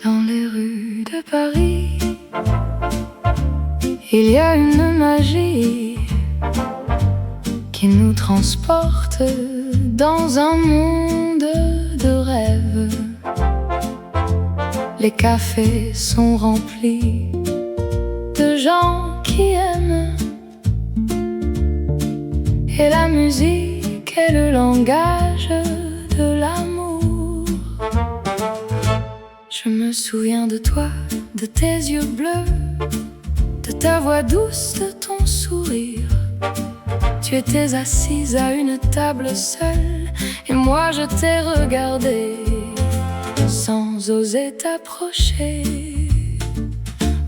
Dans les rues de Paris, il y a une magie qui nous transporte dans un monde de rêves. Les cafés sont remplis de gens qui aiment, et la musique est le langage de l'amour. Je me souviens de toi, de tes yeux bleus, de ta voix douce, de ton sourire. Tu étais assise à une table seule, et moi je t'ai regardé sans oser t'approcher.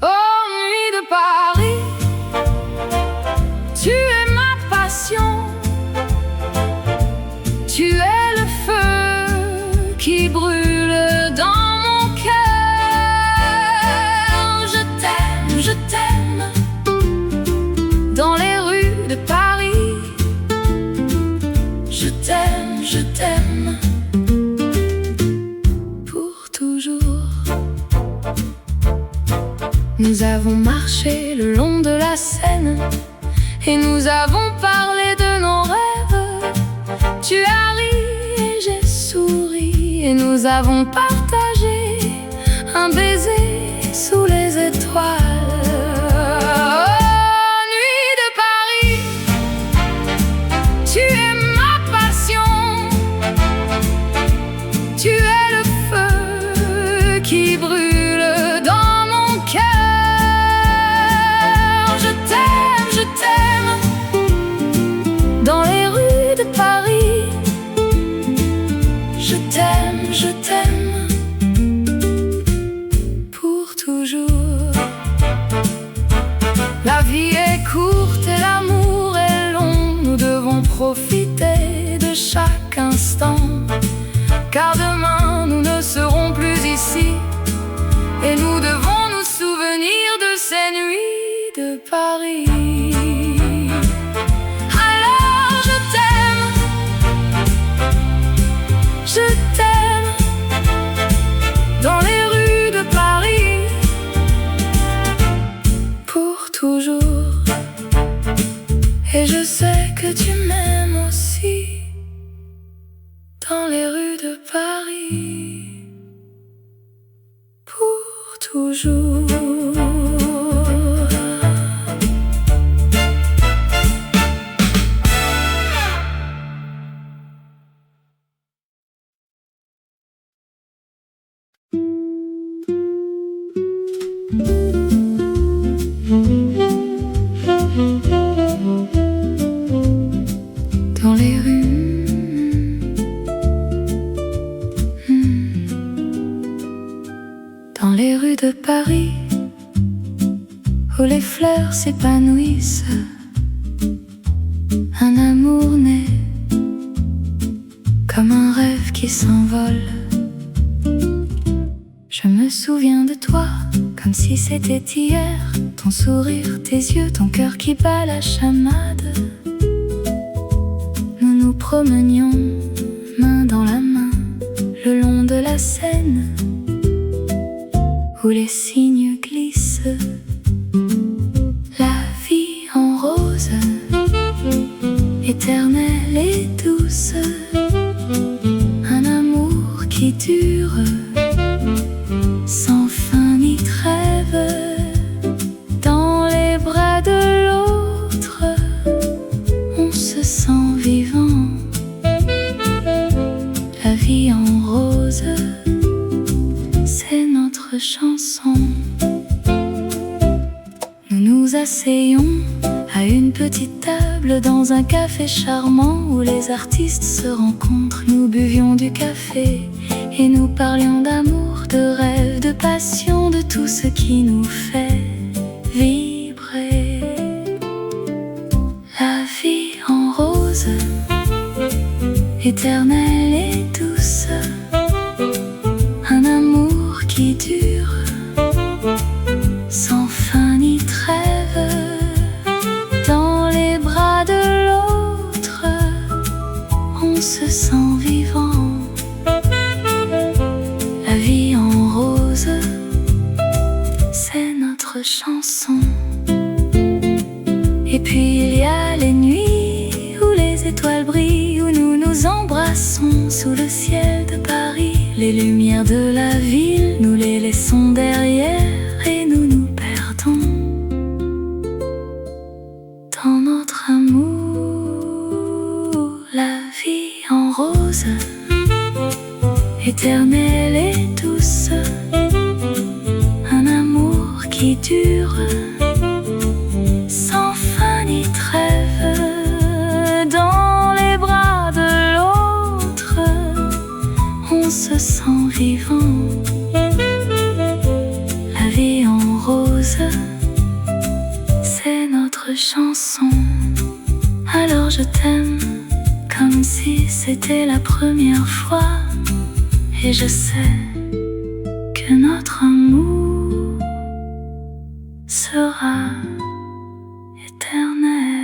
Oh, nuit de Paris, tu es ma passion. Tu es le feu qui brûle dans mon cœur. Je t'aime, dans les rues de Paris. Je t'aime, pour toujours. Nous avons marché le long de la Seine et nous avons parlé de nos rêves. Tu as ri et j'ai souri et nous avons partagé un baiser sous les étoiles. Oh, nuit de Paris, tu es ma passion. Tu es le feu qui brûle dans mon cœur. Je t'aime, dans les rues de Paris. Je t'aime, pour toujours. La vie est courte et l'amour est long. Nous devons profiter de chaque instant, car demain nous ne serons plus ici, et nous devons nous souvenir de ces nuits de Paris. Alors je t'aime, dans les rues de Paris, pour toujours. Et je sais que tu m'aimes aussi, dans les rues de Paris, pour toujours. Dans les rues, dans les rues de Paris, où les fleurs s'épanouissent, un amour naît comme un rêve qui s'envole. Je me souviens de toi comme si c'était hier, ton sourire, tes yeux, ton cœur qui bat la chamade. Nous nous promenions main dans la main le long de la Seine, où les cygnes glissent, la vie en rose, éternelle et douce, un amour qui dure sans fin ni trêve. Dans les bras de l'autre, on se sent vivant, la vie en rose, c'est notre chanson. Nous nous asseyons à une petite table dans un café charmant où les artistes se rencontrent. Nous buvions du café et nous parlions d'amour, de rêve, de passion, de tout ce qui nous fait vibrer. La vie en rose, éternelle et douce, un amour qui dure sans fin ni trêve. Dans les bras de l'autre, on se sent vivant, la vie en chanson. Et puis il y a les nuits où les étoiles brillent, où nous nous embrassons sous le ciel de Paris. Les lumières de la ville, nous les laissons derrière et nous nous perdons dans notre amour. La vie en rose, éternelle et douce, un amour qui dure sans fin ni trêve. Dans les bras de l'autre, on se sent vivant. La vie en rose, c'est notre chanson. Alors je t'aime comme si c'était la première fois. Et je sais que notre amour sera éternel.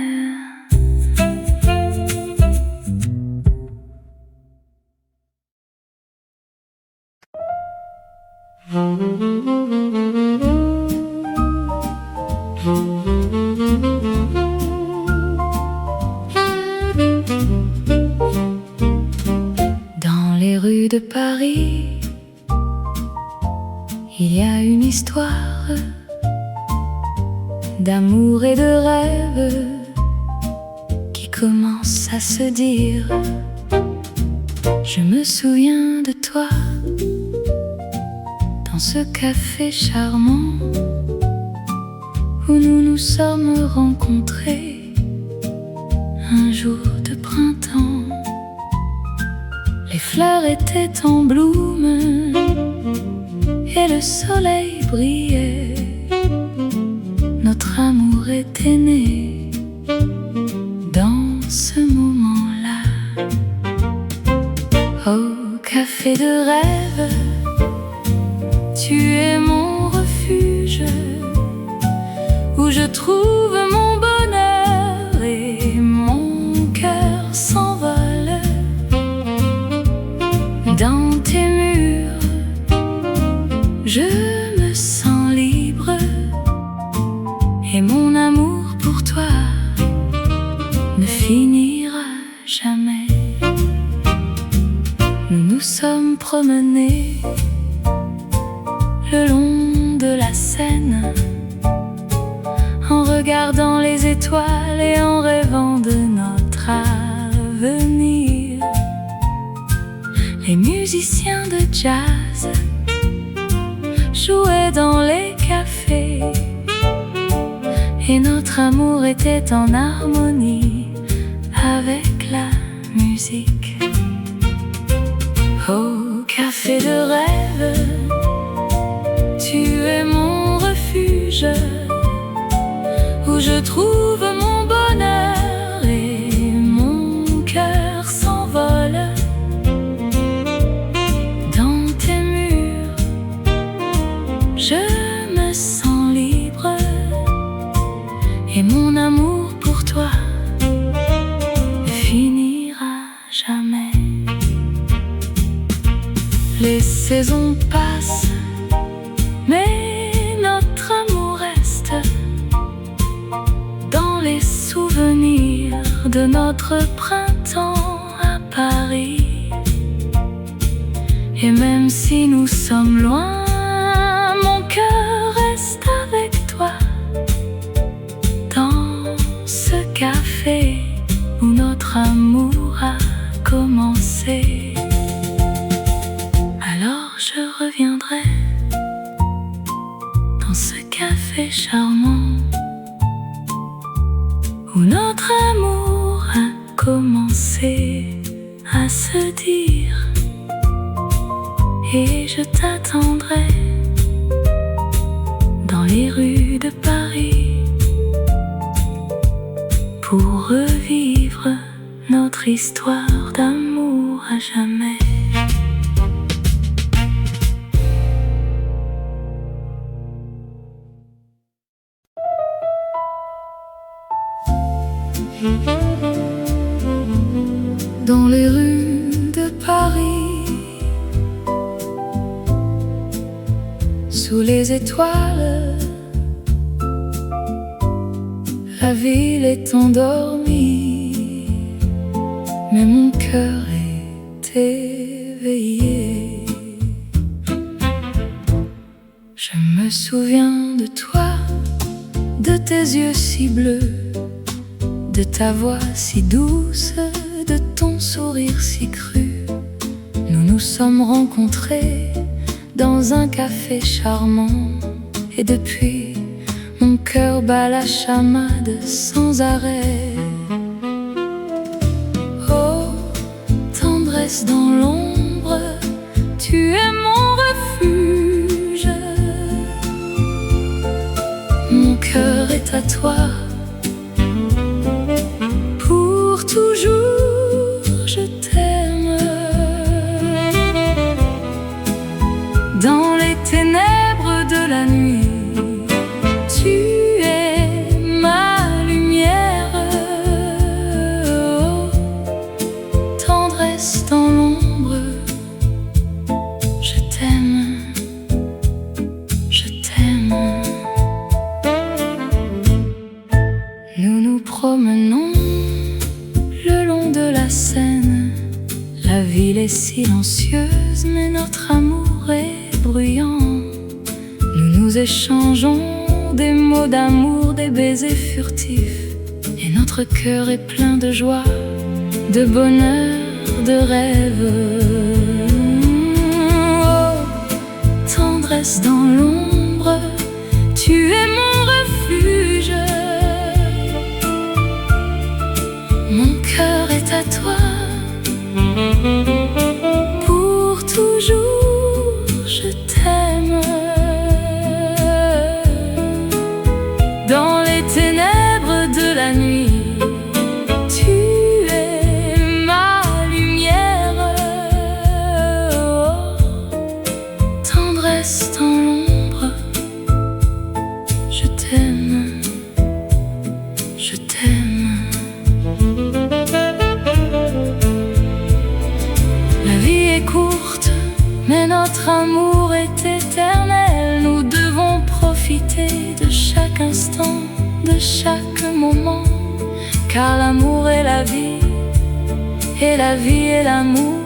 Dans les rues de Paris, il y a une histoire d'amour et de rêve qui commence à se dire. Je me souviens de toi dans ce café charmant où nous nous sommes rencontrés un jour de printemps. Les fleurs étaient en bloom et le soleil brillait. Notre amour était né dans ce moment-là. Au café de rêve, tu es mon refuge, où je trouve mon bonheur et mon cœur s'envole. Dans tes murs, je me sens libre, et mon amour pour toi ne finira jamais. Nous nous sommes promenés le long de la Seine, en regardant les étoiles et en rêvant de notre avenir. Les musiciens de jazz jouaient dans les cafés, et notre amour était en harmonie avec la musique. Au café de rêve, tu es mon refuge, où je trouve mon bonheur et mon cœur s'envole. Dans tes murs, je me sens libre, et mon amour pour toi ne finira jamais. Les saisons passent, mais notre amour reste dans les souvenirs de notre printemps à Paris. Et même si nous sommes loin, mon cœur reste avec toi dans ce café où notre amour a commencé. Alors je reviendrai dans ce café charmant où notre amour a commencé à se dire. Et je t'attendrai dans les rues de Paris pour revivre notre histoire d'amour à jamais. Dans les rues de Paris, sous les étoiles, La ville est endormie, mais mon cœur est éveillé. Je me souviens de toi, de tes yeux si bleus, de ta voix si douce, de ton sourire si cru. Nous nous sommes rencontrés dans un café charmant, et depuis, mon cœur bat la chamade sans arrêt. Oh, tendresse dans l'ombre, tu es mon refuge. Mon cœur est à toi, pour toujours je t'aime. Dans les ténèbres de la nuit, tu es ma lumière. Oh, tendresse dans l'ombre, je t'aime, je t'aime. Nous nous promenons le long de la Seine. La ville est silencieuse, mais notre amour est bruyant. Nous nous échangeons des mots d'amour, des baisers furtifs, et notre cœur est plein de joie, de bonheur, de rêve. Oh, tendresse dans l'ombre, tu es mon refuge. Mon cœur est à toi, pour toujours je t'aime. Dans les ténèbres de la nuit, tu es ma lumière. Oh, tendresse dans l'ombre, je t'aime, je t'aime. La vie est courte, mais notre amour est éternel. Nous devons profiter de chaque instant, de chaque moment, car l'amour est la vie, et la vie est l'amour.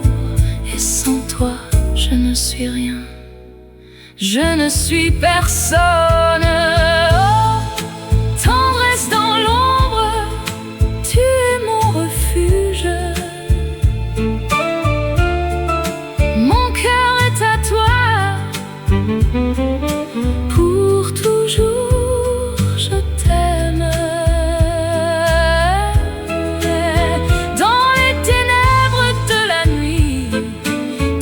Et sans toi, je ne suis rien, je ne suis personne. Oh, tendresse dans l'ombre, tu es mon refuge. Mon cœur est à toi, pour toujours je t'aime. Dans les ténèbres de la nuit,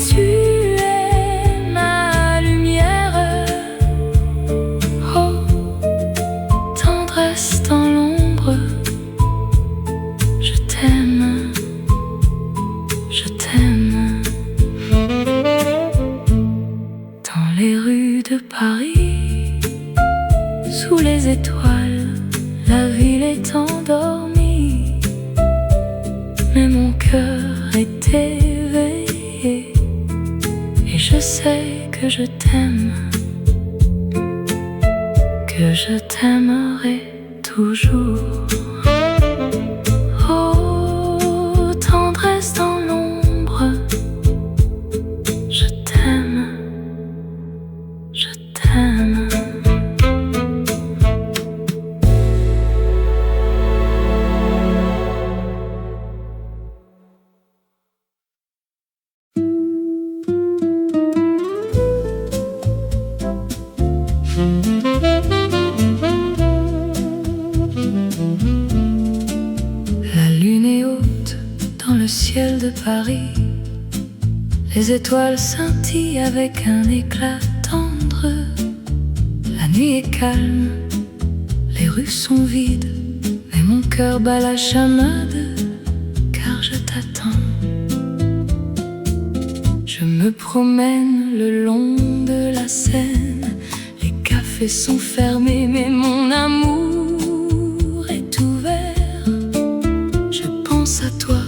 tu es ma lumière. Oh, tendresse dans l'ombre, je t'aime, je t'aime. Dans les rues de Paris, sous les étoiles, la ville est endormie, mais mon cœur est éveillé, et je sais que je t'aime, que je t'aimerai toujours. Oh, tendresse dans l'ombre, je t'aime, je t'aime. La lune est haute dans le ciel de Paris. Les étoiles scintillent avec un éclat tendre. La nuit est calme, les rues sont vides, mais mon cœur bat la chamade, car je t'attends. Je me promène le long de la Seine. Les cafés sont fermés, mais mon amour est ouvert. Je pense à toi,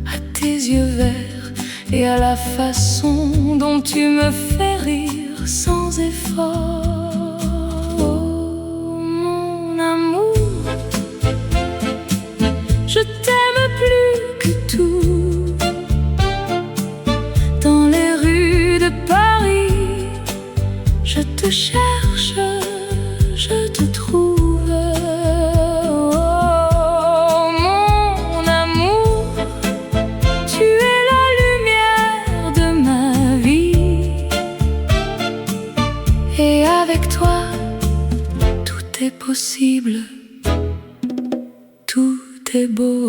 à tes yeux verts, et à la façon dont tu me fais rire sans effort. Oh, mon amour, te cherche, je te trouve. Oh, mon amour, tu es la lumière de ma vie. Et avec toi, tout est possible, tout est beau.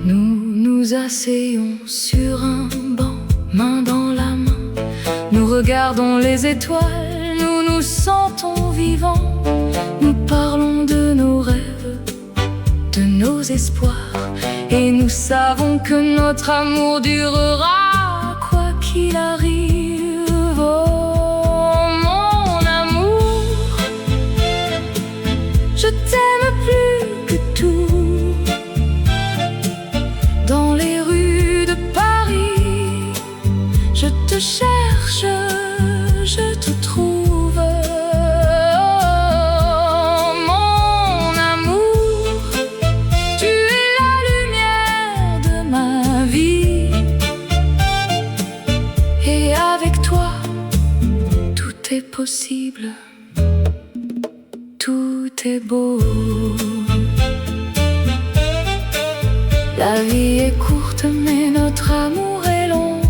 Nous nous asseyons sur un banc, main dans la main. Nous regardons les étoiles, nous nous sentons vivants. Nous parlons de nos rêves, de nos espoirs. Et nous savons que notre amour durera, quoi qu'il arrive. Oh, mon amour, je t'aime plus que tout. Dans les rues de Paris, je te cherche, je te trouve. Oh, mon amour, tu es la lumière de ma vie. Et avec toi, tout est possible, tout est beau. La vie est courte, mais notre amour est long.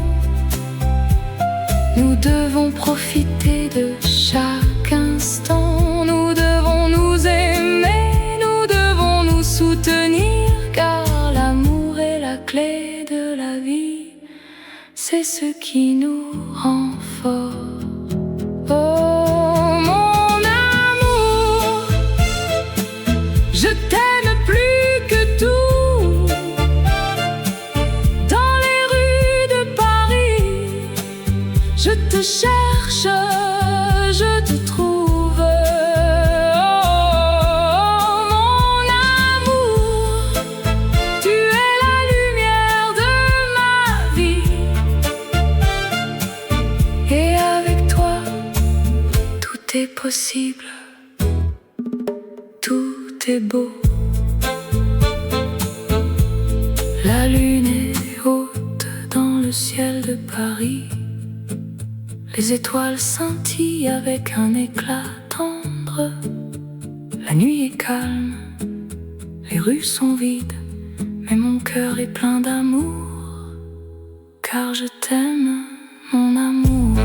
Nous devons profiter de chaque instant. Nous devons nous aimer, nous devons nous soutenir, car l'amour est la clé de la vie. C'est ce qui nous rend forts. Oh, mon amour, je t'aime plus que tout. Dans les rues de Paris, je te cherche, je te trouve. Oh, mon amour, tu es la lumière de ma vie. Et avec toi, tout est possible, tout est beau. La lune est haute dans le ciel de Paris. Les étoiles scintillent avec un éclat tendre. La nuit est calme, les rues sont vides, mais mon cœur est plein d'amour, car je t'aime, mon amour.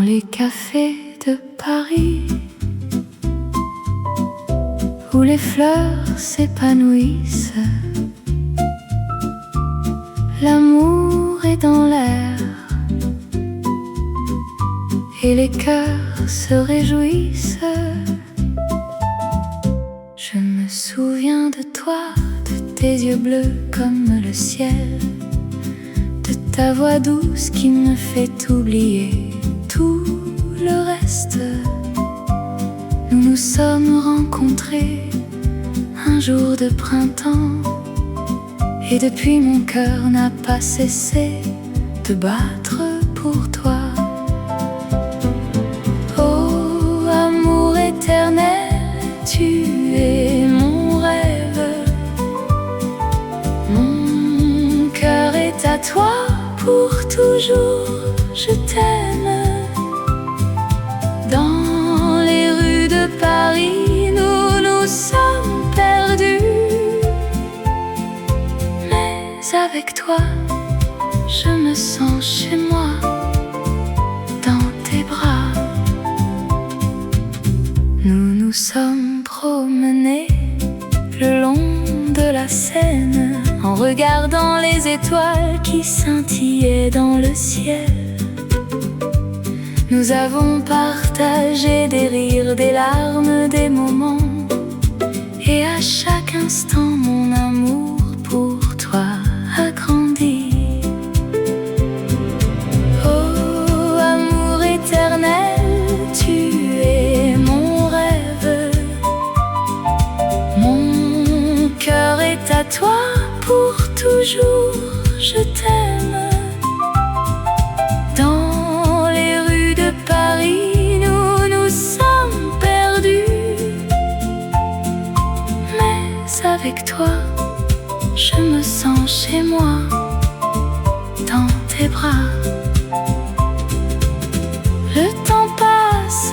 Les cafés de Paris, où les fleurs s'épanouissent, l'amour est dans l'air, et les cœurs se réjouissent. Je me souviens de toi, de tes yeux bleus comme le ciel, de ta voix douce qui me fait oublier tout le reste. Nous nous sommes rencontrés un jour de printemps, et depuis mon cœur n'a pas cessé de battre pour toi. Oh, amour éternel, tu es mon rêve. Mon cœur est à toi pour toujours, je t'aime. Dans les rues de Paris, nous nous sommes perdus, mais avec toi, je me sens chez moi, dans tes bras. Nous nous sommes promenés le long de la Seine, en regardant les étoiles qui scintillaient dans le ciel. Nous avons partagé des rires, des larmes, des moments, et à chaque instant mon amour pour toi a grandi. Oh, amour éternel, tu es mon rêve. Mon toi pour toujours, je t'aime. Dans les rues de Paris, nous nous sommes perdus, mais avec toi, je me sens chez moi, dans tes bras. Le temps passe,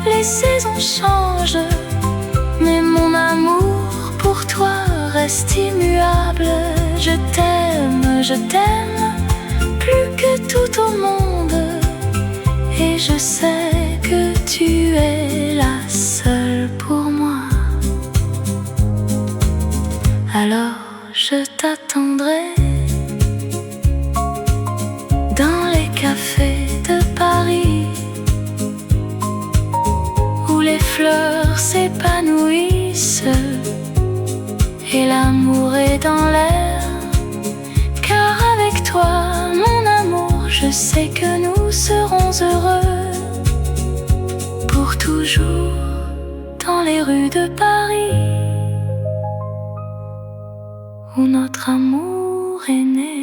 les saisons changent, mais mon amour pour toi reste immuable. Je t'aime, plus que tout au monde, et je sais que tu es la seule pour moi. Alors je t'attendrai dans les cafés de Paris, où les fleurs s'épanouissent et l'amour est dans l'air. Car avec toi, mon amour, je sais que nous serons heureux pour toujours dans les rues de Paris, où notre amour est né.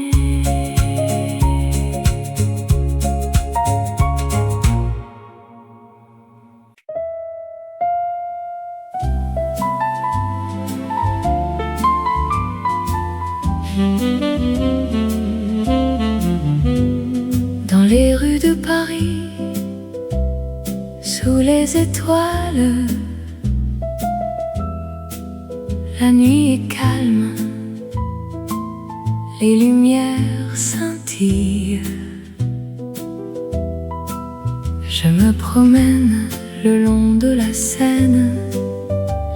Dans les rues de Paris, sous les étoiles, la nuit est calme, les lumières scintillent. Je me promène le long de la Seine,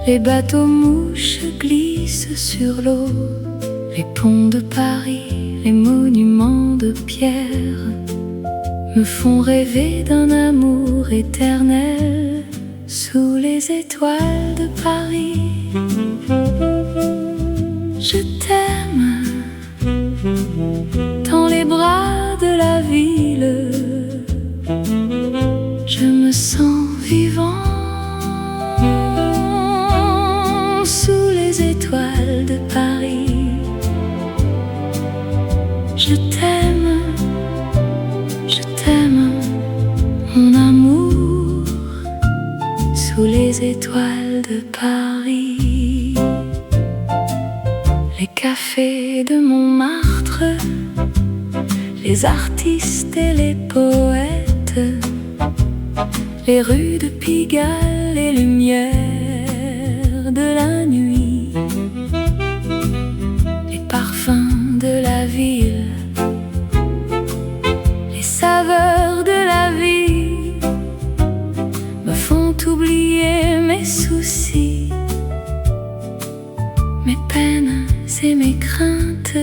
les bateaux mouches glissent sur l'eau, les ponts de Paris, les monuments de pierre me font rêver d'un amour éternel sous les étoiles de Paris. Je t'aime dans les bras de la ville, je me sens vivant sous les étoiles de Paris. Je t'aime, mon amour, sous les étoiles de Paris. Les cafés de Montmartre, les artistes et les poètes, les rues de Pigalle, les lumières de la nuit, les parfums de la ville, les saveurs de la vie me font oublier mes soucis, mes peines et mes craintes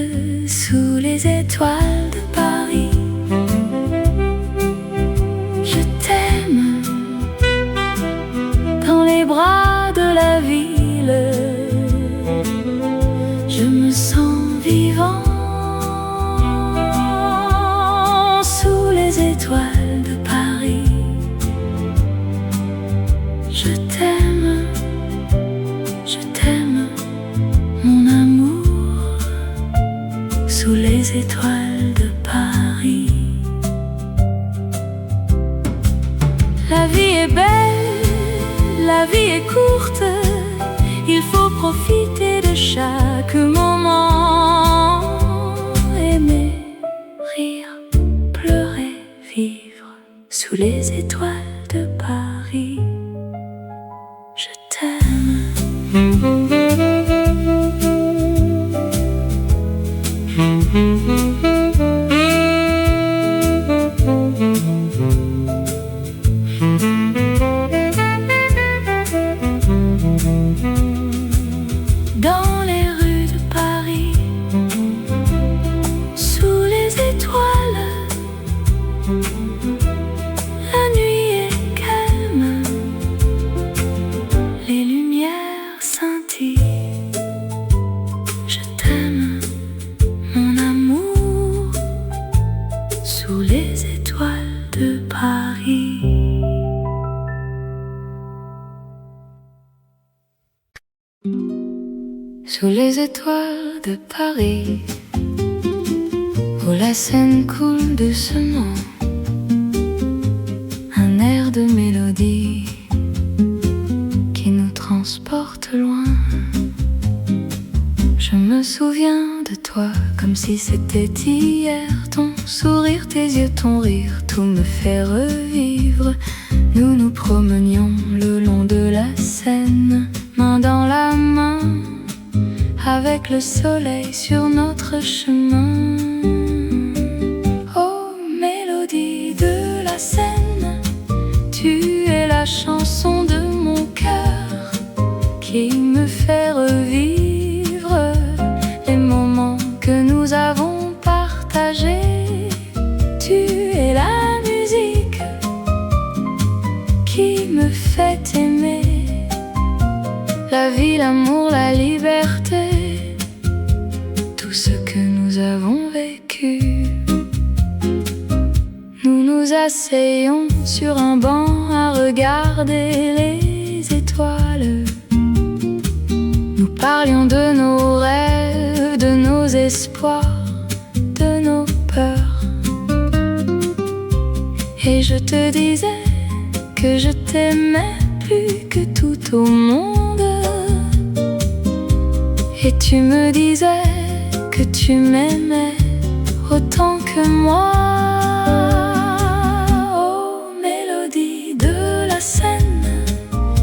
sous les étoiles de Paris. Je t'aime dans les bras de la ville, je me sens vivant sous les étoiles de Paris. Je t'aime, mon amour, sous les étoiles de Paris. La vie est belle, la vie est courte, il faut profiter de chaque moment. Aimer, rire, pleurer, vivre sous les étoiles de Paris. Je t'aime. Dans les rues de Paris, sous les étoiles, la nuit est calme, les lumières scintillent. Je t'aime, mon amour, sous les étoiles de Paris. sous les étoiles de Paris, où la Seine coule doucement, un air de mélodie qui nous transporte loin. Je me souviens de toi comme si c'était hier, ton sourire, tes yeux, ton rire, tout me fait revivre. Nous nous promenions le long de la Seine, main dans la main, avec le soleil sur notre chemin. Oh, mélodie de la Seine, tu es la chanson de mon cœur qui me fait revivre les moments que nous avons partagés. Tu es la musique qui me fait aimer la vie, l'amour, la liberté, tout ce que nous avons vécu. Nous nous asseyons sur un banc à regarder les étoiles. Nous parlions de nos rêves, de nos espoirs, de nos peurs. Et je te disais que je t'aimais plus que tout au monde. Et tu me disais que tu m'aimais autant que moi. Oh, mélodie de la Seine,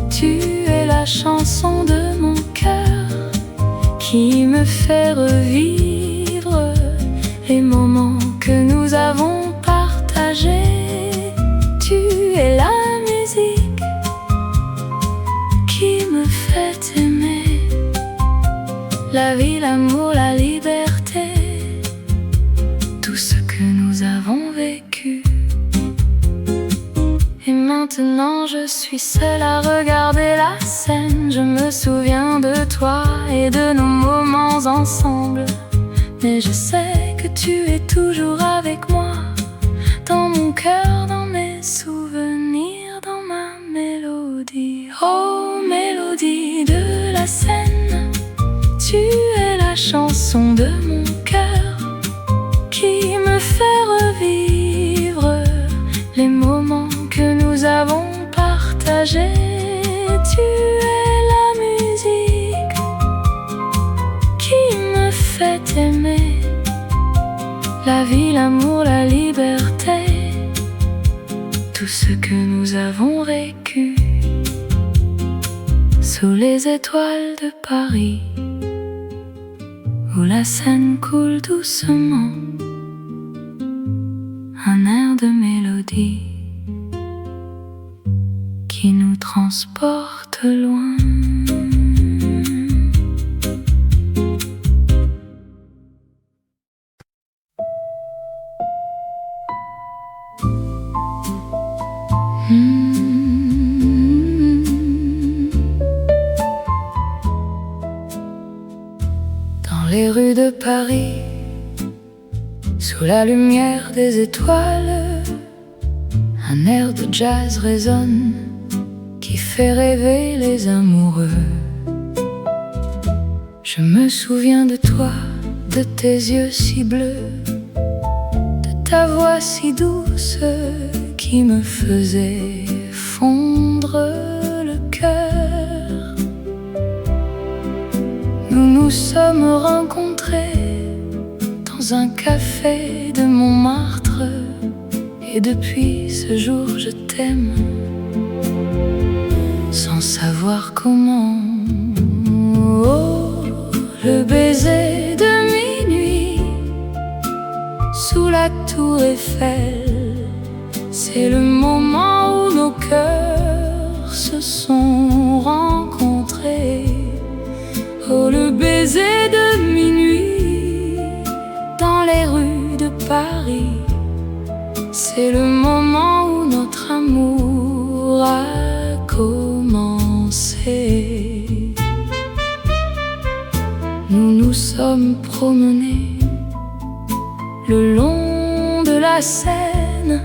tu es la chanson de mon cœur qui me fait revivre les moments que nous avons partagés. Tu es la musique qui me fait aimer la vie, l'amour, la liberté, tout ce que nous avons vécu. Et maintenant je suis seule à regarder la Seine. Je me souviens de toi et de nos moments ensemble, mais je sais que tu es toujours avec moi, dans mon cœur, dans mes souvenirs, dans ma mélodie. Oh, mélodie de la Seine, tu es la chanson de mon cœur qui me fait revivre les moments que nous avons partagés. Tu es la musique qui me fait aimer la vie, l'amour, la liberté, tout ce que nous avons vécu sous les étoiles de Paris, où la Seine coule doucement, un air de mélodie qui nous transporte loin. Dans les rues de Paris, sous la lumière des étoiles, un air de jazz résonne qui fait rêver les amoureux. Je me souviens de toi, de tes yeux si bleus, de ta voix si douce qui me faisait fondre le cœur. Nous nous sommes rencontrés dans un café de Montmartre, et depuis ce jour je t'aime sans savoir comment. Oh, le baiser de minuit sous la tour Eiffel, c'est le moment où nos cœurs se sont rencontrés. Oh, le baiser de minuit dans les rues de Paris, c'est le moment où notre amour a commencé. Nous nous sommes promenés le long de la Seine,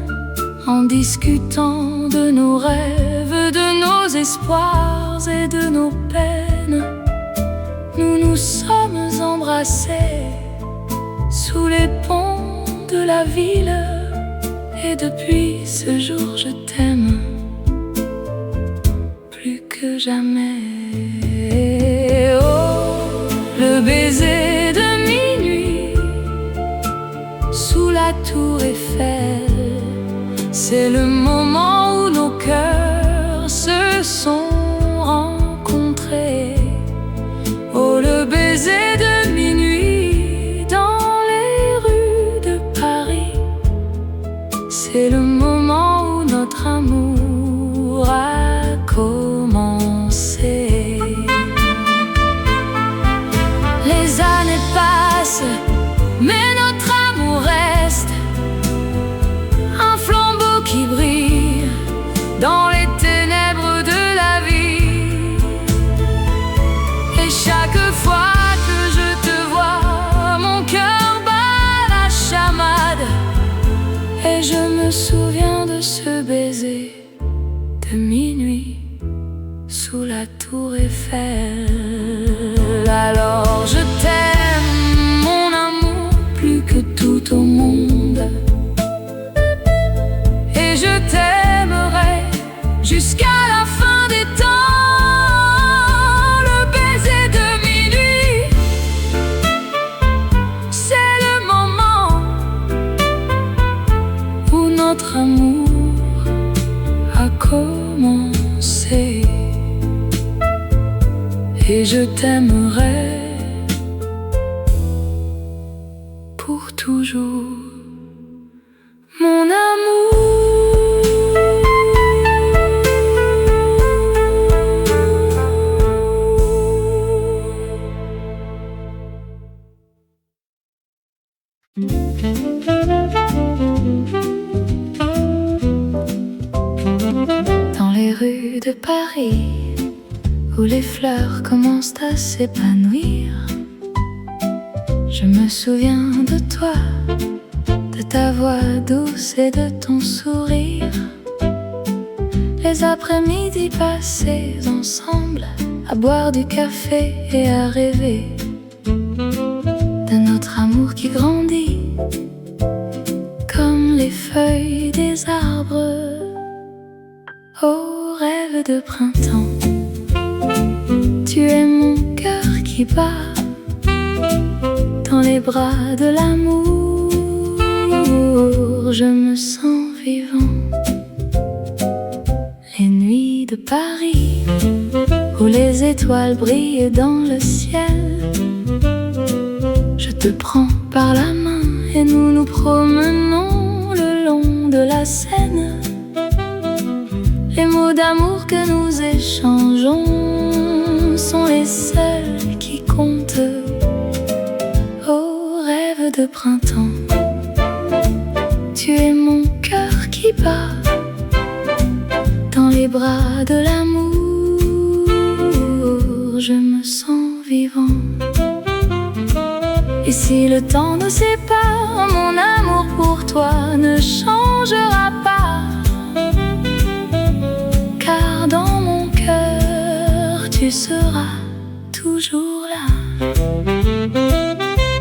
en discutant de nos rêves, de nos espoirs et de nos peines. Nous nous nous sommes embrassés sous les ponts de la ville. Et depuis ce jour je t'aime plus que jamais. Oh, le baiser de minuit sous la tour Eiffel, c'est le moment où nos cœurs se sont rencontrés. Oh, le baiser de minuit dans les rues de Paris, c'est le moment où notre amour a commencé. Les années passent, mais notre amour reste un flambeau qui brille dans les ténèbres de la vie. Et chaque fois que je te vois, mon cœur bat la chamade. Et je me souviens de ce baiser de minuit sous la tour Eiffel. Alors je t'aime, mon amour, plus que tout au monde. Et je t'aimerai jusqu'à la fin des temps. Le baiser de minuit, c'est le moment où notre amour a commencé. Et je t'aimerai pour toujours, mon amour. Dans les rues de Paris, où les fleurs commencent à s'épanouir, je me souviens de toi, de ta voix douce et de ton sourire. Les après-midi passés ensemble, à boire du café et à rêver de notre amour qui grandit comme les feuilles des arbres. Oh, rêve de printemps, tu es mon cœur qui bat dans les bras de l'amour. Je me sens vivant. Les nuits de Paris, où les étoiles brillent dans le ciel, je te prends par la main et nous nous promenons le long de la Seine. Les mots d'amour que nous échangeons sont les seuls qui comptent. Oh, rêve de printemps, tu es mon cœur qui bat dans les bras de l'amour. Je me sens vivant. Et si le temps nous sépare, mon amour pour toi ne changera pas. Car dans mon cœur, tu seras toujours là.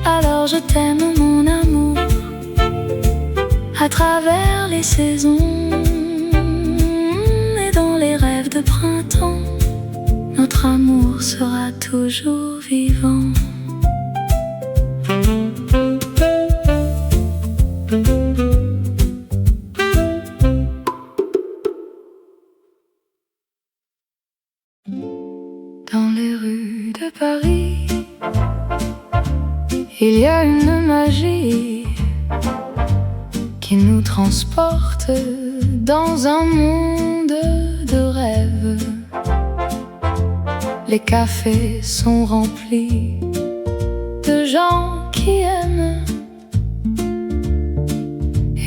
Alors je t'aime, mon amour, à travers les saisons. Et dans les rêves de printemps, notre amour sera toujours vivant. Dans les rues de Paris, il y a une magie qui nous transporte dans un monde de rêves. Les cafés sont remplis de gens qui aiment,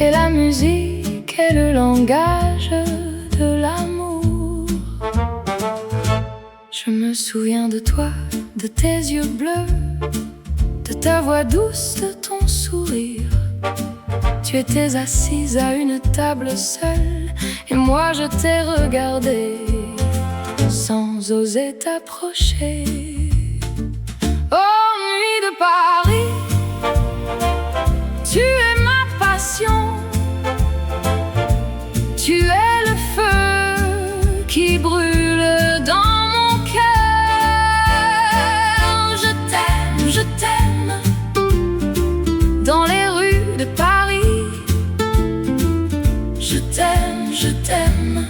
et la musique est le langage de l'amour. Je me souviens de toi, de tes yeux bleus, de ta voix douce, de ton sourire. Tu étais assise à une table seule, et moi je t'ai regardé sans oser t'approcher. Oh, Paris, tu es ma passion, tu es le feu qui brûle dans mon cœur. Je t'aime, dans les rues de Paris. Je t'aime,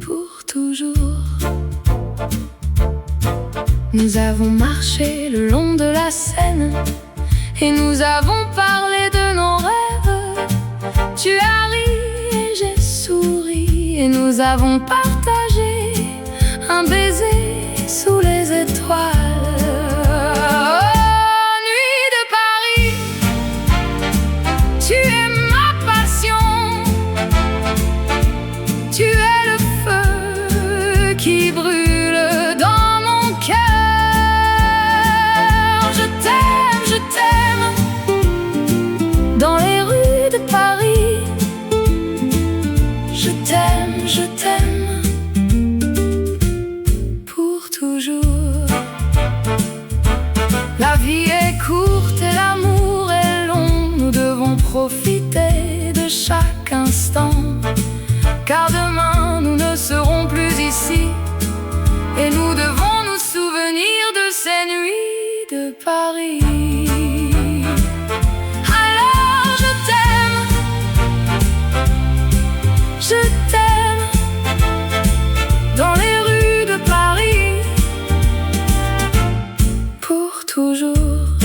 pour toujours. Nous avons marché le long de la Seine et nous avons parlé de nos rêves. Tu as ri et j'ai souri et nous avons partagé un baiser sous les étoiles. Oh, nuit de Paris, tu es ma passion, tu es le feu qui brûle dans mon cœur. Je t'aime, dans les rues de Paris. Je t'aime, pour toujours. La vie est courte et l'amour est long. Nous devons profiter de chaque instant, car demain nous ne serons plus ici. Et nous devons nous souvenir de ces nuits de Paris. Alors je t'aime, dans les rues de Paris, pour toujours.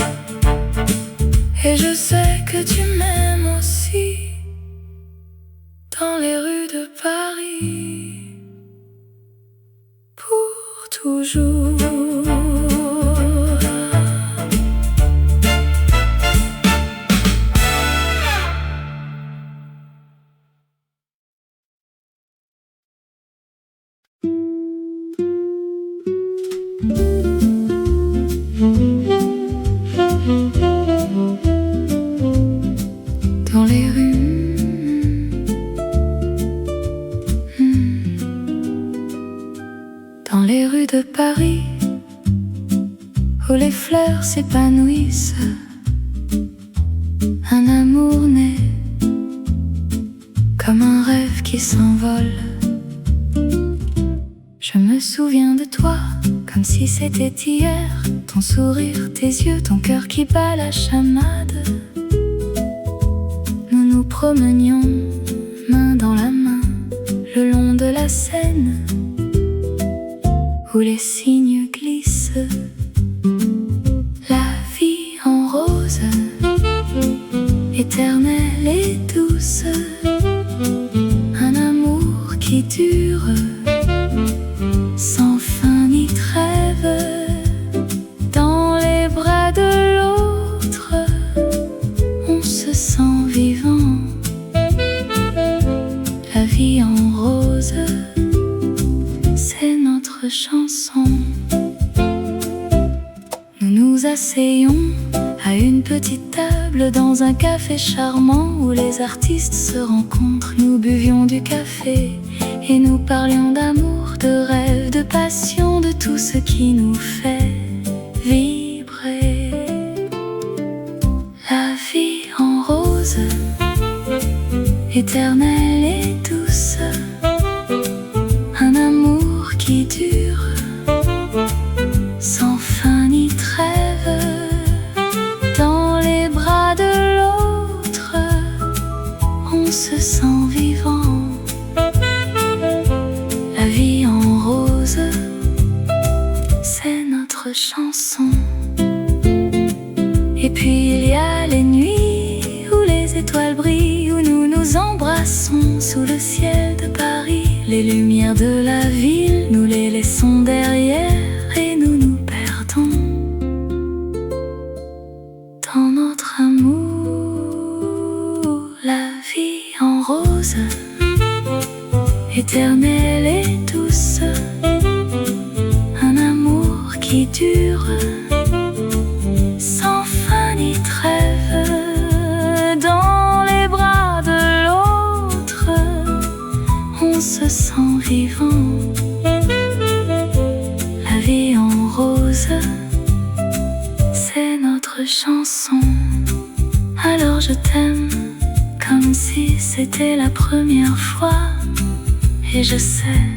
Et je sais que tu m'aimes aussi, dans les rues de Paris, pour toujours. Dans les rues, dans les rues de Paris, où les fleurs s'épanouissent, un amour naît comme un rêve qui s'envole. Je me souviens de toi comme si c'était hier, ton sourire, tes yeux, ton cœur qui bat la chamade. Nous nous promenions main dans la main le long de la Seine, où les cygnes glissent. La vie en rose, éternelle et douce, un amour qui dure sans fin ni trêve. Dans les bras de l'autre, on se sent vivant. La vie en rose, c'est notre chanson. Nous nous asseyons à une petite table dans un café charmant où les artistes se rencontrent. Nous buvions du café et nous parlions d'amour, de rêve, de passion, de tout ce qui nous fait vibrer. La vie en rose, éternelle et douce, un amour qui dure sans fin ni trêve. Dans les bras de l'autre, on se sent vivant. La vie en rose, c'est notre chanson. Et puis il y a les nuits où les étoiles brillent, où nous nous embrassons sous le ciel de Paris. Les lumières de la ville, nous les laissons derrière et nous nous perdons dans notre amour. La vie en rose, éternelle et douce, un amour qui dure sans fin ni trêve. Dans les bras de l'autre, on se sent vivant. La vie en rose, chansons. Alors je t'aime comme si c'était la première fois. Et je sais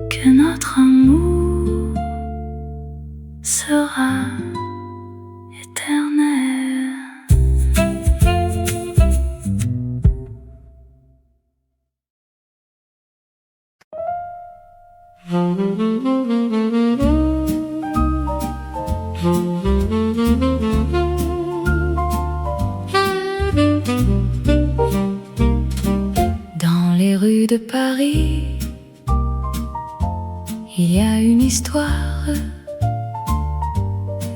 que notre amour sera éternel. Dans les rues de Paris, il y a une histoire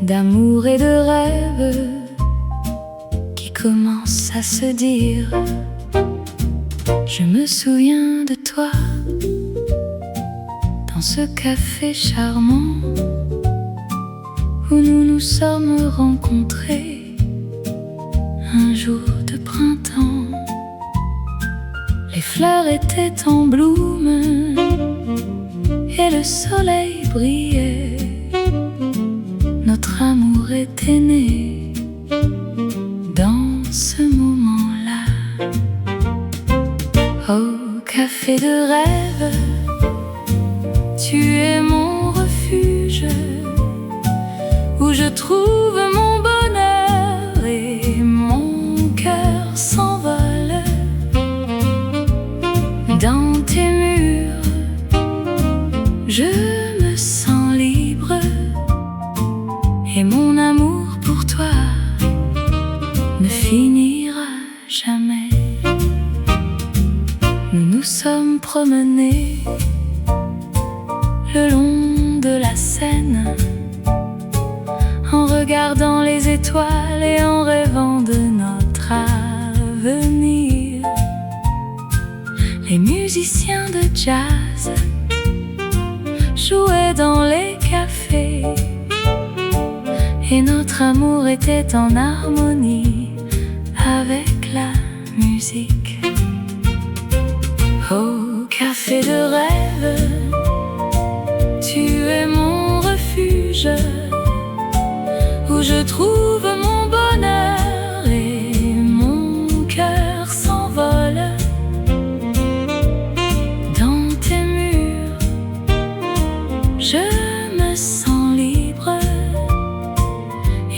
d'amour et de rêve qui commence à se dire. Je me souviens de toi dans ce café charmant où nous nous sommes rencontrés un jour de printemps. Les fleurs étaient en bloom et le soleil brillait. Notre amour était né dans ce moment-là. Au café de rêve, tu es mon refuge, où je trouve mon bonheur et mon cœur s'envole. Dans tes murs, je me sens libre, et mon amour pour toi ne finira jamais. Nous nous sommes promenés le long de la Seine, en regardant les étoiles et en rêvant de notre avenir. Les musiciens de jazz jouaient dans les cafés, et notre amour était en harmonie avec la musique. Au café de rêve, tu es mon refuge, où je trouve mon bonheur et mon cœur s'envole. Dans tes murs, je me sens libre,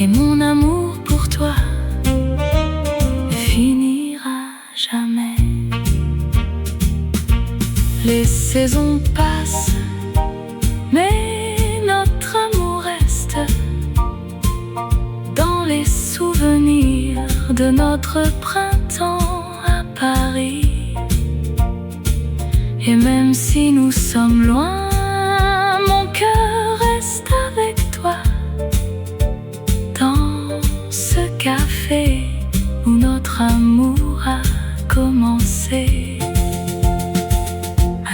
et mon amour pour toi ne finira jamais. Les saisons passent, mais notre amour reste dans les souvenirs de notre printemps à Paris. Et même si nous sommes loin, mon cœur reste avec toi dans ce café où notre amour a commencé.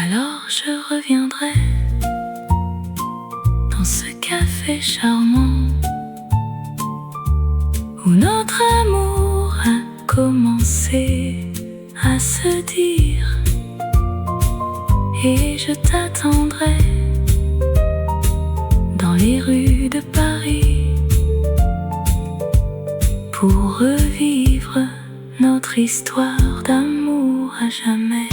Alors je reviendrai dans ce café charmant où notre amour a commencé à se dire. Et je t'attendrai dans les rues de Paris pour revivre notre histoire d'amour à jamais.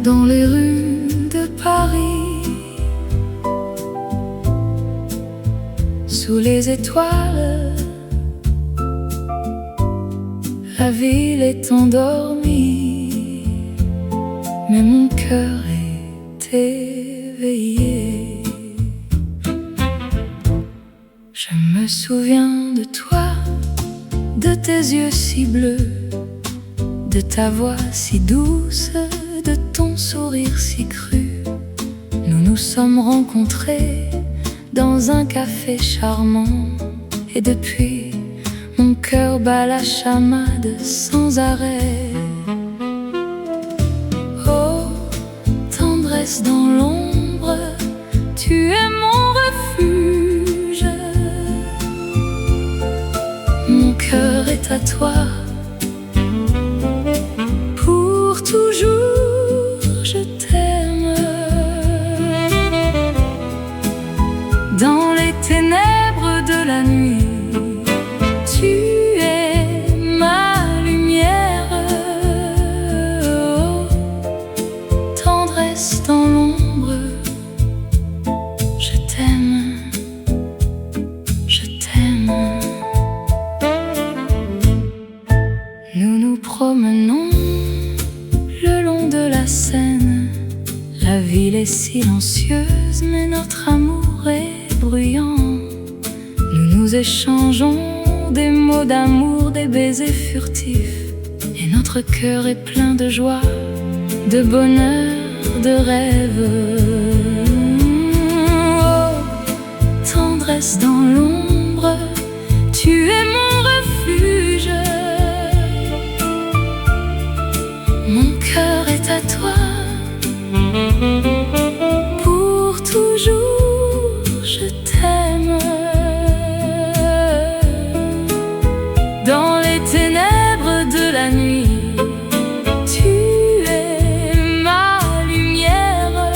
Dans les rues de Paris, sous les étoiles, la ville est endormie, mais mon cœur est éveillé. Je me souviens de toi, de tes yeux si bleus, de ta voix si douce, de ton sourire si cru. Nous nous sommes rencontrés dans un café charmant, et depuis, mon cœur bat la chamade sans arrêt. Oh, tendresse dans l'ombre, tu es mon refuge. Mon cœur est à toi, silencieuse, mais notre amour est bruyant. Nous nous échangeons des mots d'amour, des baisers furtifs, et notre cœur est plein de joie, de bonheur, de rêve. Oh, tendresse dans l'ombre, tu es mon refuge. Mon cœur est à toi. Pour toujours, je t'aime. Dans les ténèbres de la nuit, tu es ma lumière.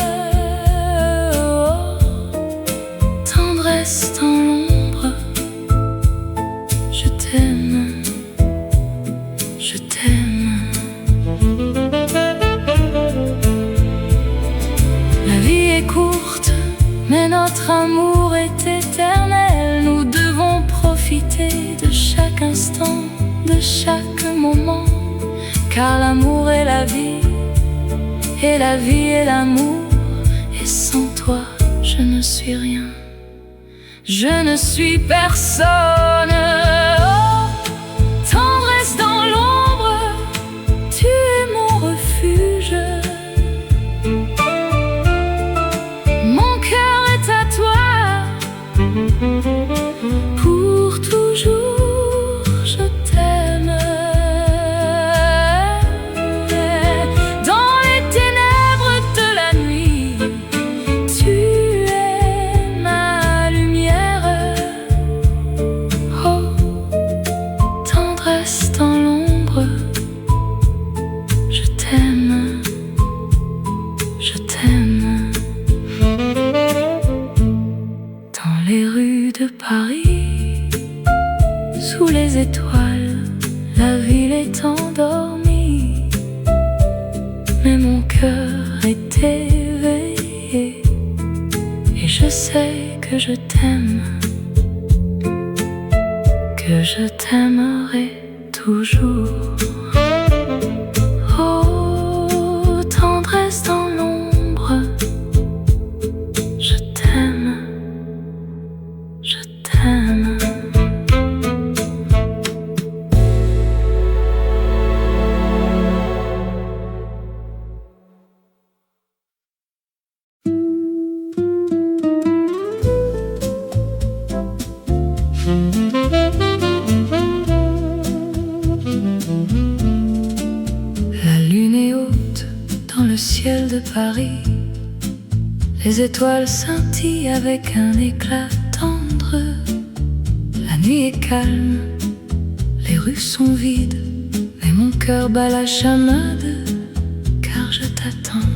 Oh, tendresse dans l'ombre, je t'aime, je t'aime. Courte, mais notre amour est éternel. Nous devons profiter de chaque instant, de chaque moment, car l'amour est la vie, et la vie est l'amour. Et sans toi, je ne suis rien, je ne suis personne. Oh, tendresse dans l'ombre, tu es mon refuge. Pour toujours, je t'aime. Dans les ténèbres de la nuit, tu es ma lumière. Oh, tendresse dans l'ombre, je t'aime, je t'aime. Les rues de Paris, sous les étoiles, la ville est endormie, mais mon cœur est éveillé, et je sais que je t'aime, que je t'aimerai toujours. Oh, tendresse dans l'ombre, je t'aime. Je t'aime. La lune est haute dans le ciel de Paris. Les étoiles scintillent avec un éclat tendre. La nuit est calme, les rues sont vides, mais mon cœur bat la chamade, car je t'attends.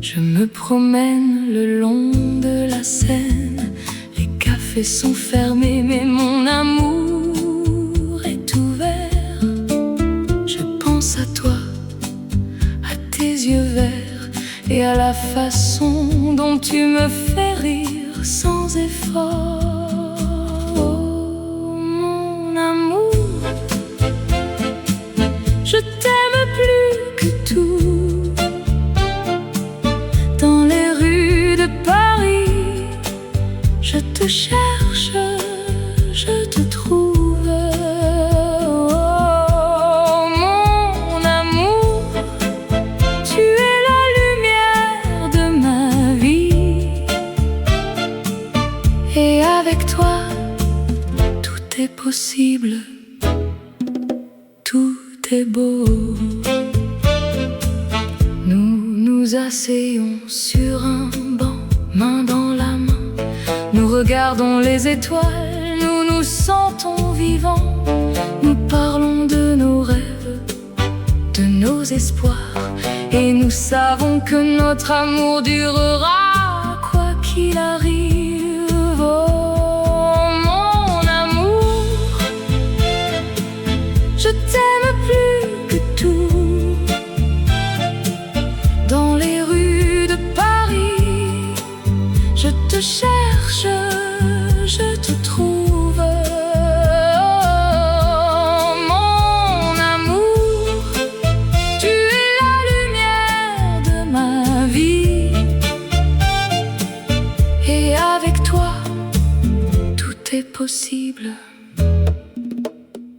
Je me promène le long de la Seine, les cafés sont fermés, mais mon amour est ouvert. Je pense à toi, à tes yeux verts, et à la façon dont tu me fais rire sans effort. Oh, mon amour, je t'aime plus que tout. Dans les rues de Paris, je te cherche, je te trouve. Et avec toi, tout est possible, tout est beau. Nous nous asseyons sur un banc, main dans la main. Nous regardons les étoiles, nous nous sentons vivants. Nous parlons de nos rêves, de nos espoirs, et nous savons que notre amour durera quoi qu'il arrive. Oh, mon amour, je t'aime plus que tout. Dans les rues de Paris, je te cherche, je te trouve. Oh, mon amour, tu es la lumière de ma est possible,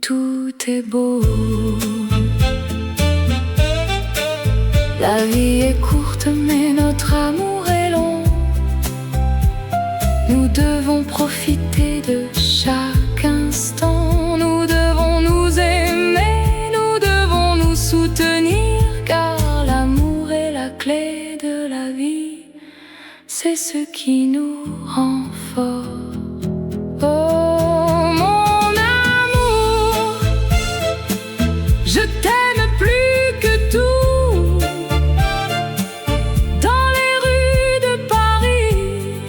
tout est beau. La vie est courte mais notre amour est long. Nous devons profiter de chaque instant. Nous devons nous aimer, nous devons nous soutenir, car l'amour est la clé de la vie. C'est ce qui nous rend forts. Oh mon amour, je t'aime plus que tout. Dans les rues de Paris,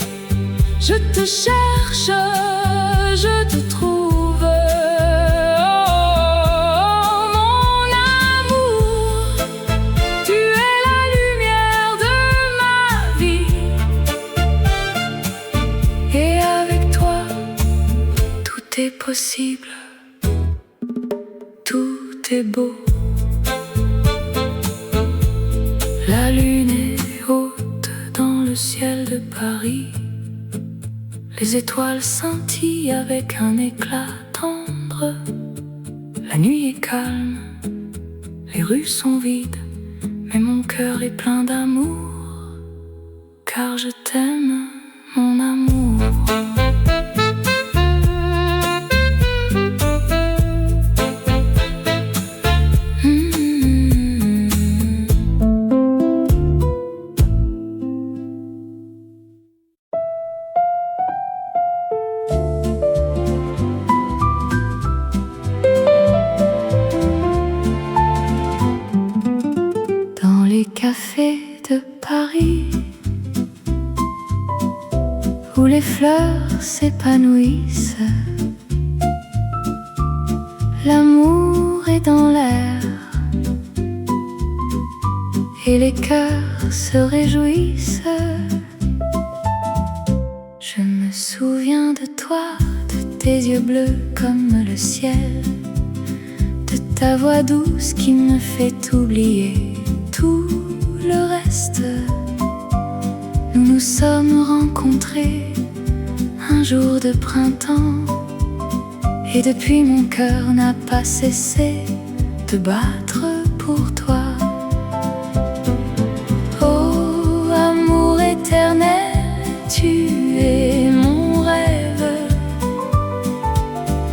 je te cherche, je te trouve. Oh mon amour, tu es la lumière de ma vie. Et avec toi, tout est possible, tout est beau. La lune est haute dans le ciel de Paris. Les étoiles scintillent avec un éclat tendre. La nuit est calme, les rues sont vides, mais mon cœur est plein d'amour, car je t'aime, mon amour. Dans les cafés de Paris, où les fleurs s'épanouissent, l'amour est dans l'air et les cœurs se réjouissent. Je me souviens de toi, de tes yeux bleus comme le ciel, de ta voix douce qui me fait oublier tout le reste. Nous nous sommes rencontrés un jour de printemps, et depuis mon cœur n'a pas cessé de battre pour toi. Oh amour éternel, tu es mon rêve.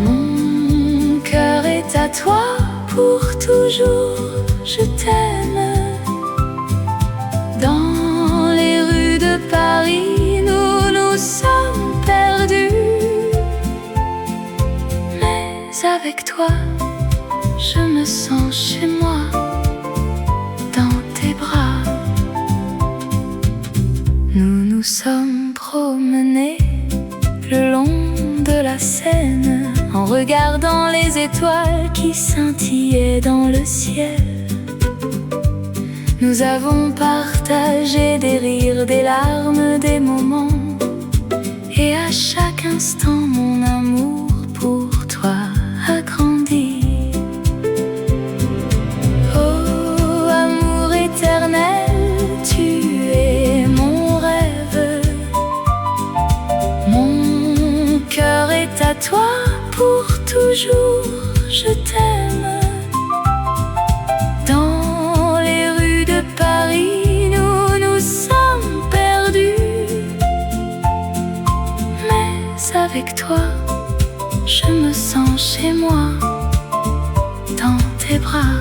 Mon cœur est à toi pour toujours, je t'aime. Dans les rues de Paris, nous nous sommes perdus, mais avec toi, je me sens chez moi, dans tes bras. Nous nous sommes promenés le long de la Seine, en regardant les étoiles qui scintillaient dans le ciel. Nous avons partagé des rires, des larmes, des moments, et à chaque instant mon amour pour toi a grandi. Oh amour éternel, tu es mon rêve. Mon cœur est à toi pour toujours, je t'aime. Dans les rues de Paris, nous nous sommes perdus, mais avec toi, je me sens chez moi, dans tes bras.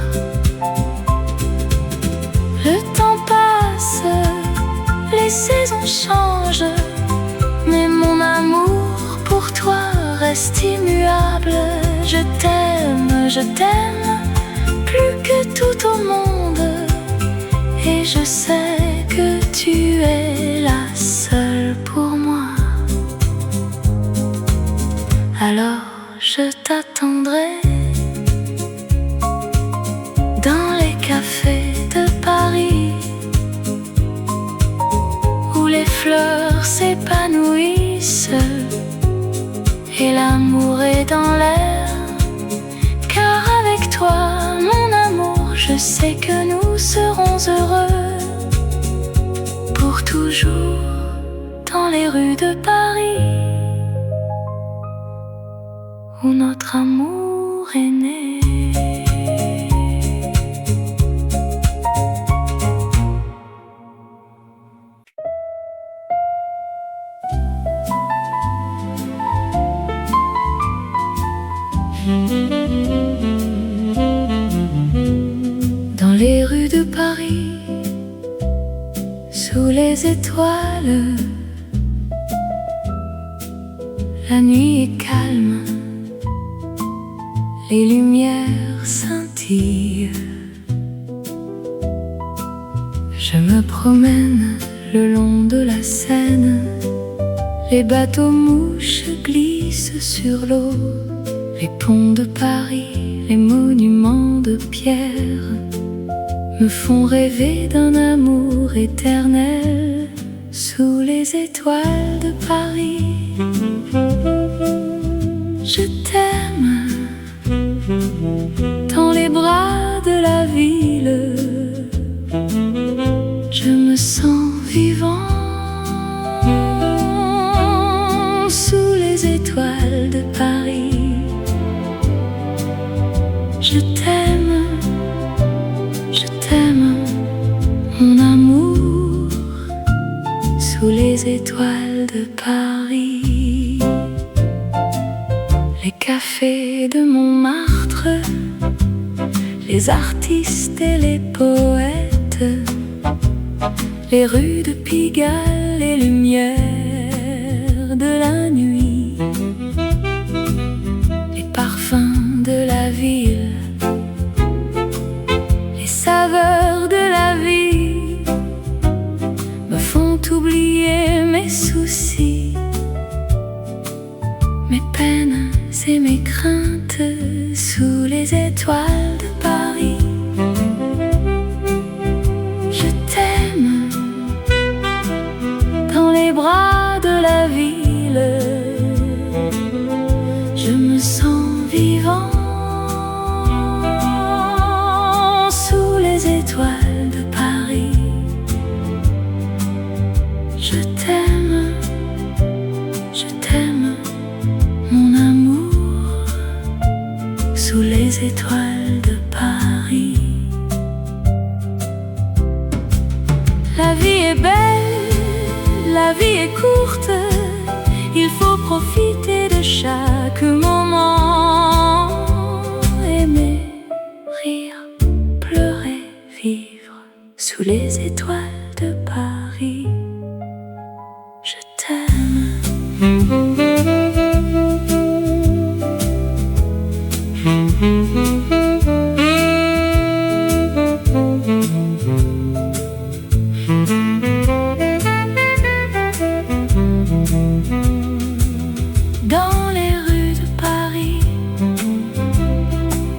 Le temps passe, les saisons changent, mais mon amour pour toi reste immuable. Je t'aime, plus que tout au monde, et je sais que tu es la seule pour moi. Alors je t'attendrai dans les cafés de Paris, où les fleurs s'épanouissent et l'amour est dans l'air. Car avec toi, mon amour, je sais que nous serons heureux pour toujours dans les rues de Paris. où notre amour est né. Dans les rues de Paris, sous les étoiles, la nuit est calme, les lumières scintillent. Je me promène le long de la Seine, les bateaux mouches glissent sur l'eau, les ponts de Paris, les monuments de pierre me font rêver d'un amour éternel sous les étoiles de Paris. Je t'aime dans les bras de la ville, je me sens vivant sous les étoiles de Paris. Je t'aime, mon amour, sous les étoiles de Paris. Les cafés de Montmartre, les artistes et les poètes, les rues de Pigalle, les lumières de la nuit, les parfums de la ville, les saveurs de la vie me font oublier mes soucis, mes peines et mes craintes sous les étoiles de Paris. Je t'aime dans les bras de la ville, je me sens vivant sous les étoiles de Paris. Je t'aime, mon amour, sous les étoiles de Paris. La vie est belle, la vie est courte, il faut profiter de chaque moment. Aimer, rire, pleurer, vivre sous les étoiles de Paris. Je t'aime. Dans les rues de Paris,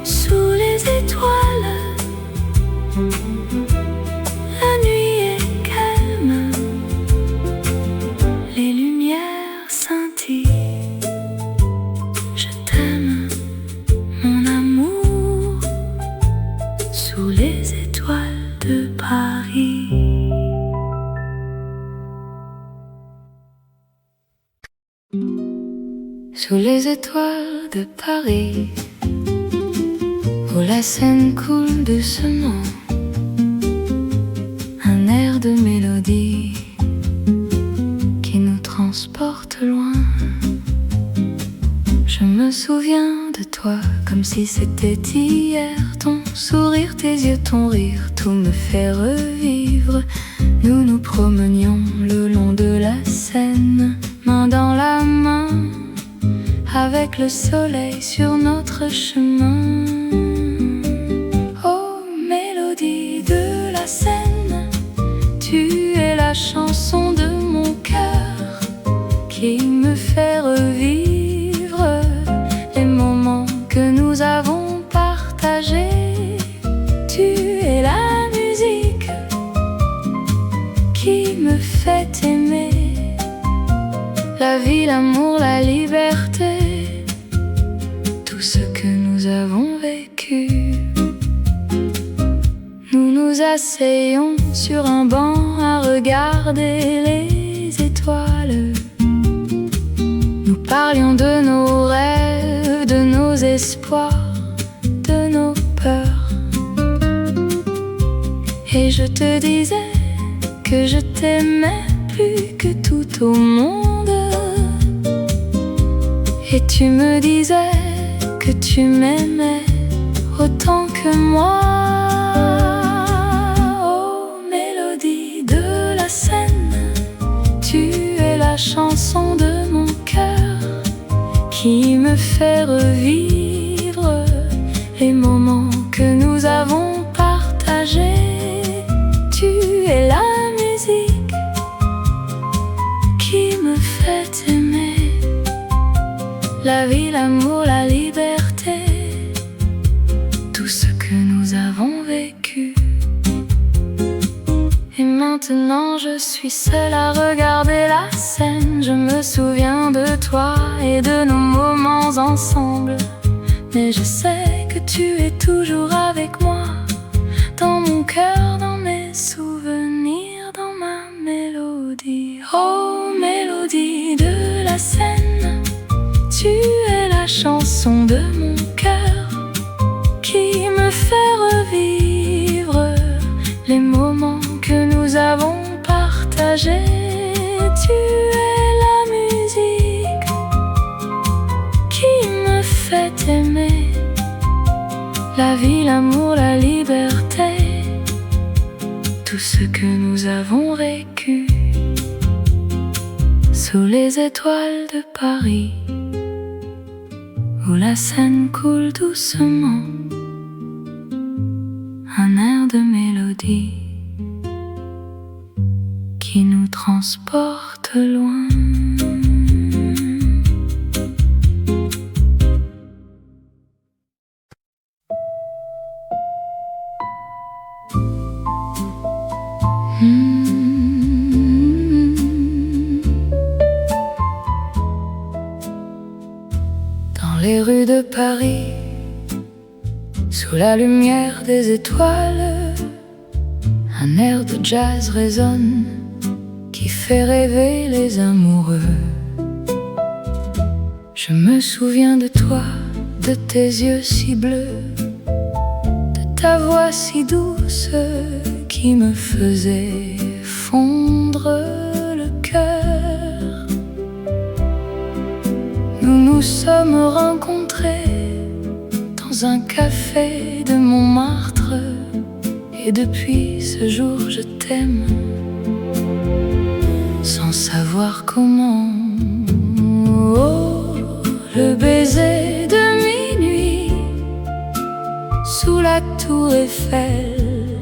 sous les étoiles, la nuit est calme, les lumières scintillent. Je t'aime, mon amour, sous les étoiles de Paris. Sous les étoiles de Paris, où la Seine coule doucement, un air de mélodie qui nous transporte loin. Je me souviens de toi comme si c'était hier, ton sourire, tes yeux, ton rire, tout me fait revivre. Nous nous promenions le long de la Seine, main dans la main, avec le soleil sur notre chemin. Oh, mélodie de la Seine, tu es la chanson de mon cœur qui me fait revivre les moments que nous avons partagés. Tu es la musique qui me fait aimer la vie, l'amour, la liberté, tout ce que nous avons vécu. Nous nous asseyons sur un banc à regarder les étoiles. Nous parlions de nos rêves, de espoirs, de nos peurs. Et je te disais que je t'aimais plus que tout au monde. Et tu me disais que tu m'aimais autant que moi. Oh, mélodie de la Seine, tu es la chanson de mon cœur qui me fait revivre les moments que nous avons partagés. Tu es la musique qui me fait aimer la vie, l'amour, la liberté, tout ce que nous avons vécu. Et maintenant je suis seule à regarder la scène. Je me souviens de toi et de nos moments ensemble, mais je sais que tu es toujours avec moi, dans mon cœur, dans mes souvenirs, dans ma mélodie. Oh, mélodie de la Seine, tu es la chanson de mon cœur qui me fait revivre les moments que nous avons partagés. Tu es la musique qui me fait aimer la vie, l'amour, la liberté, tout ce que nous avons vécu sous les étoiles de Paris, où la Seine coule doucement, un air de mélodie qui nous transporte loin. Dans les rues de Paris, sous la lumière des étoiles, un air de jazz résonne qui fait rêver les amoureux. Je me souviens de toi, de tes yeux si bleus, de ta voix si douce qui me faisait fondre le cœur. Nous nous sommes rencontrés dans un café de Montmartre, et depuis ce jour je t'aime sans savoir comment. Oh, le baiser de minuit sous la tour Eiffel,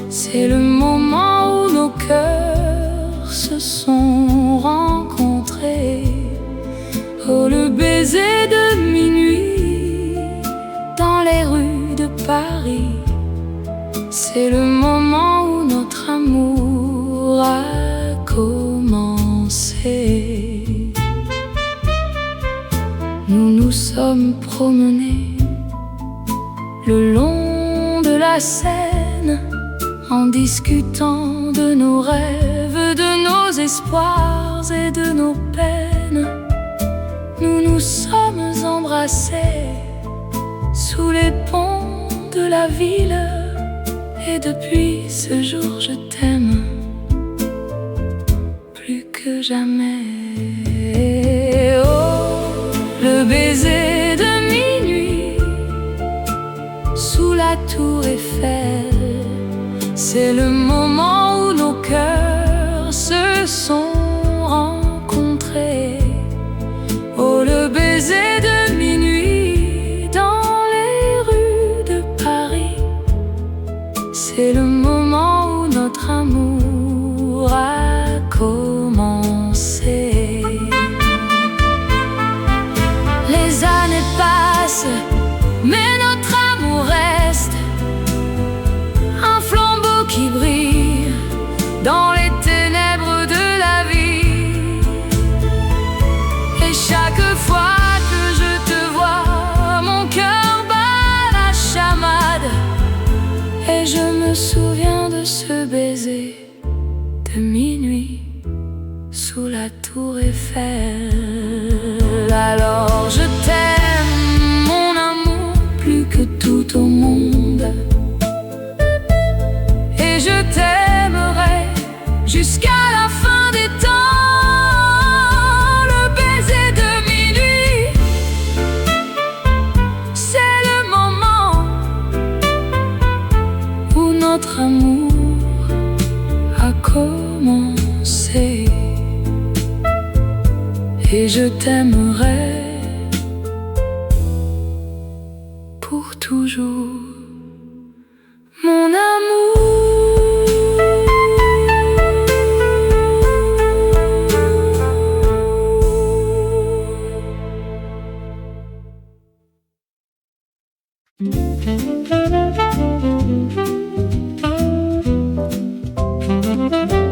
c'est le moment où nos cœurs se sont rencontrés. Oh, le baiser de minuit dans les rues de Paris, c'est le moment où notre amour a commencé. Nous nous sommes promenés le long de la Seine, en discutant de nos rêves, de nos espoirs et de nos peines. Nous nous sommes embrassés sous les ponts de la ville, et depuis ce jour je t'aime plus que jamais. Oh, le baiser de minuit sous la tour Eiffel, c'est le moment où nos cœurs se sont rencontrés. Oh, le baiser de minuit dans les rues de Paris, c'est le moment où notre amour a commencé. Les années passent, mais notre amour reste un flambeau qui brille dans les ténèbres de la vie. Et chaque fois que je te vois, mon cœur bat la chamade, et je me souviens de ce baiser de minuit sous la tour Eiffel. Alors je t'aime, mon amour, je t'aimerai pour toujours, mon amour.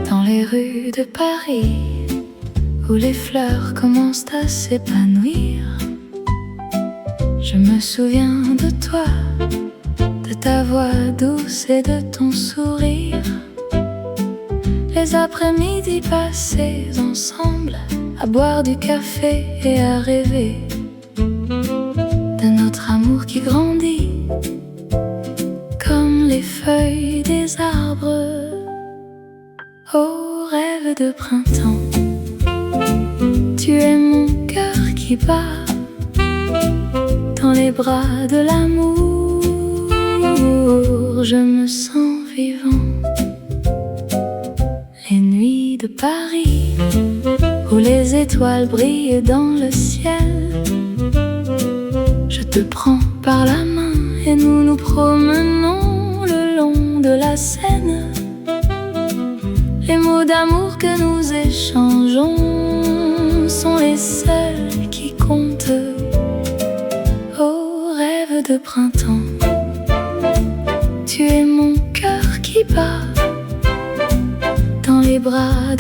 Dans les rues de Paris, où les fleurs commencent à s'épanouir, je me souviens de toi, de ta voix douce et de ton sourire. Les après-midi passés ensemble, à boire du café et à rêver de notre amour qui grandit comme les feuilles des arbres. Oh, rêve de printemps, tu es mon cœur qui bat dans les bras de l'amour. Je me sens vivant. Les nuits de Paris, où les étoiles brillent dans le ciel, je te prends par la main et nous nous promenons le long de la Seine. Les mots d'amour que nous échangeons sont les seuls qui comptent. Oh, rêve de printemps, tu es mon cœur qui bat dans les bras